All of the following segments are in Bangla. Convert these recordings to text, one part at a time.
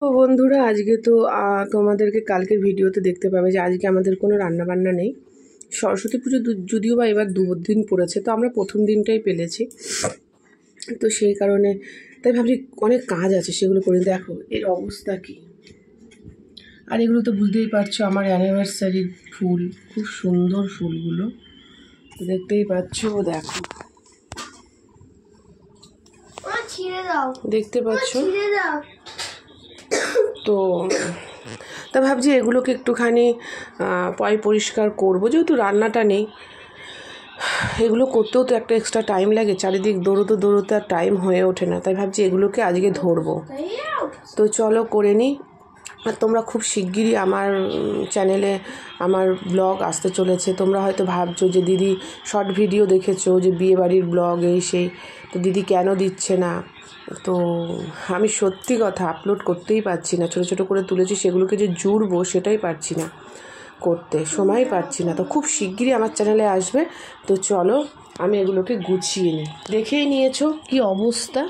তো বন্ধুরা আজকে তো তোমাদেরকে কালকের ভিডিওতে দেখতে পাবে যে আজকে আমাদের কোনো রান্নাবান্না নেই। সরস্বতী পুজো যদিও বা এবার 2 দিন পড়েছে, তো আমরা প্রথম দিনটাই পেলেছি, তো সেই কারণে তাই ভাবছি অনেক কাজ আছে সেগুলো করে। দেখো এর অবস্থা কি, আর এগুলো তো বুঝতেই পারছো আমার অ্যানিভার্সারির ফুল, খুব সুন্দর ফুলগুলো দেখতেই পাচ্ছ। দেখো দেখতে পাচ্ছ তো তা ভাবছি এগুলোকে একটুখানি পরিষ্কার করবো, যেহেতু রান্নাটা নেই। এগুলো করতেও তো একটা এক্সট্রা টাইম লাগে, চারিদিক দৌড়োতে আর টাইম হয়ে ওঠে না, তাই ভাবছি এগুলোকে আজকে ধরবো। তো চলো করে নিই। আর তোমরা খুব শিগগিরই আমার চ্যানেলে আমার ব্লগ আসতে চলেছে। তোমরা হয়তো ভাবছো যে দিদি শর্ট ভিডিও দেখেছো যে বিয়েবাড়ির ব্লগ এই সেই, তো দিদি কেন দিচ্ছে না। তো আমি সত্যি কথা আপলোড করতেই পারছি না, ছোটো ছোটো করে তুলেছি, সেগুলোকে যে জুড়বো সেটাই পারছি না করতে, সময় পাচ্ছি না। তো খুব শিগগিরই আমার চ্যানেলে আসবে। তো চলো আমি এগুলোকে গুছিয়ে নিই। দেখেই নিয়েছো কি অবস্থা,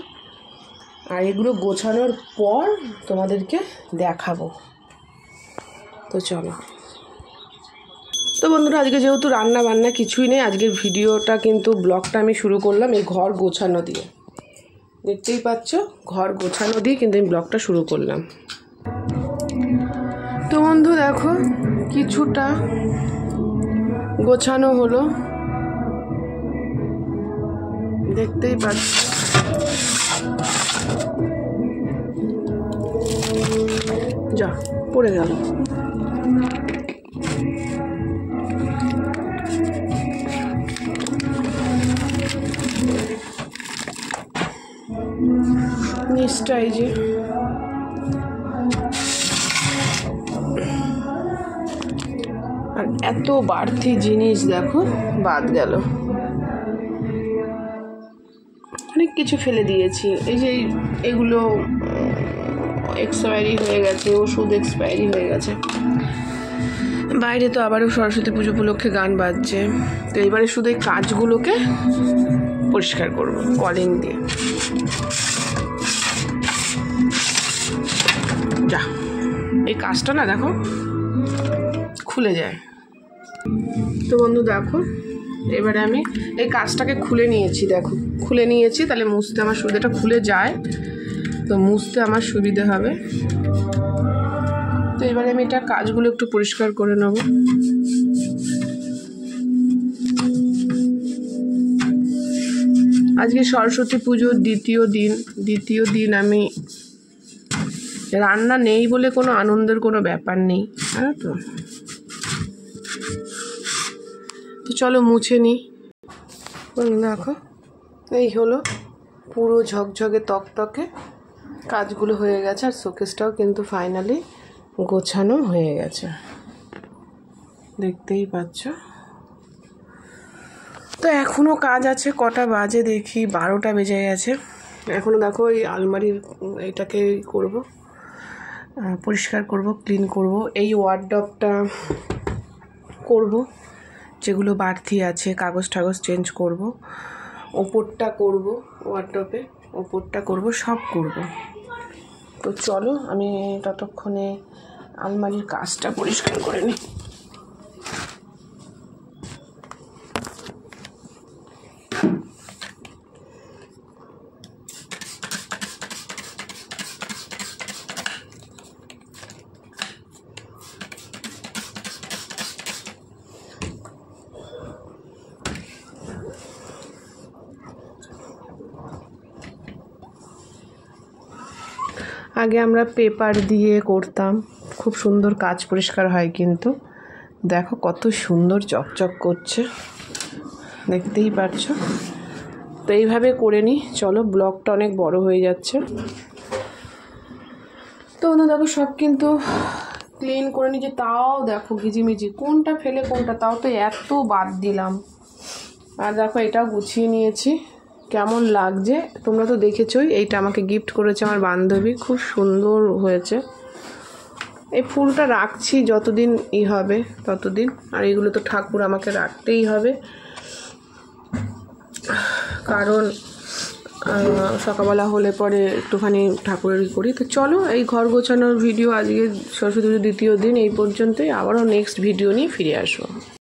আর এগুলো গোছানোর পর তোমাদেরকে দেখাবো। তো চলো। তো বন্ধুরা আজকে যেহেতু রান্না বান্না কিছুই নেই, আজকের ভিডিওটা কিন্তু ব্লগটা আমি শুরু করলাম এই ঘর গোছানো দিয়ে। দেখতেই পাচ্ছ ঘর গোছানো দিয়ে কিন্তু আমি ব্লগটা শুরু করলাম। তো বন্ধু দেখো কিছুটা গোছানো হলো, দেখতেই পাচ্ছ। যা পড়ে গেল। নিচটাই যে আর এত বাড়তি জিনিস দেখো বাদ গেল, অনেক কিছু ফেলে দিয়েছি। এই যে এগুলো এক্সপায়ারি হয়ে গেছে, ওষুধ এক্সপায়ারি হয়ে গেছে। বাইরে তো আবারও সরস্বতী পুজো উপলক্ষে গান বাজছে, তো এবারে শুধু এই কাজগুলোকে পরিষ্কার করব কলিং দিয়ে। যা এই কাজটা না দেখো খুলে যায়। তো বন্ধু দেখো এবারে আমি এই কাজটাকে খুলে নিয়েছি, দেখো খুলে নিয়েছি, তাহলে মুছতে আমার সুবিধাটা খুলে যায়, তো মুছতে আমার সুবিধে হবে। তো এবারে আমি এটা কাজগুলো একটু পরিষ্কার করে নেব। আজকে সরস্বতী পুজোর দ্বিতীয় দিন আমি রান্না নেই বলে কোনো আনন্দের কোনো ব্যাপার নেই, জানো তো। তো চলো মুছে নিই। দেখো এই হলো পুরো ঝকঝকে তকতকে কাজগুলো হয়ে গেছে, আর শোকেসটাও কিন্তু ফাইনালি গোছানো হয়ে গেছে, দেখতেই পাচ্ছ। তো এখনও কাজ আছে, কটা বাজে দেখি 12টা বেজে গেছে। এখনও দেখো এই আলমারির এটাকে করব, পরিষ্কার করব, ক্লিন করব। এই ওয়ার্ডরোবটা করব, যেগুলো বাড়তি আছে কাগজ টাগজ চেঞ্জ করব, ওপরটা করব, ওয়ার্ডরোবে ওপরটা করব, সব করব। তো চলো আমি ততক্ষণে আলমারির কাজটা পরিষ্কার করে নিই। আগে আমরা পেপার দিয়ে করতাম, খুব সুন্দর কাজ পরিষ্কার হয়, কিন্তু দেখো কত সুন্দর চকচক করছে, দেখতেই পারছো। তো এইভাবে করে নিই। চলো ব্লগটা অনেক বড় হয়ে যাচ্ছে। তো দেখো সব কিন্তু ক্লিন করে নিয়েছি, তাও দেখো ঘিজিমিজি কোনটা ফেলে কোনটা, তাও তো এত বাদ দিলাম। আর দেখো এটাও গুছিয়ে নিয়েছি, কেমন লাগছে তোমরা তো দেখেছোই। এইটা আমাকে গিফট করেছে আমার বান্ধবী, খুব সুন্দর হয়েছে। এই ফুলটা রাখছি যতদিন হবে ততদিন, আর এগুলো তো ঠাকুর আমাকে রাখতেই হবে, কারণ সকালবেলা হলে পরে একটুখানি ঠাকুরের করি। তো চলো, এই ঘর গোছানোর ভিডিও আজকে সরস্বতী পুজোর দ্বিতীয় দিন এই পর্যন্তই। আবারও নেক্সট ভিডিও নিয়ে ফিরে আসবো।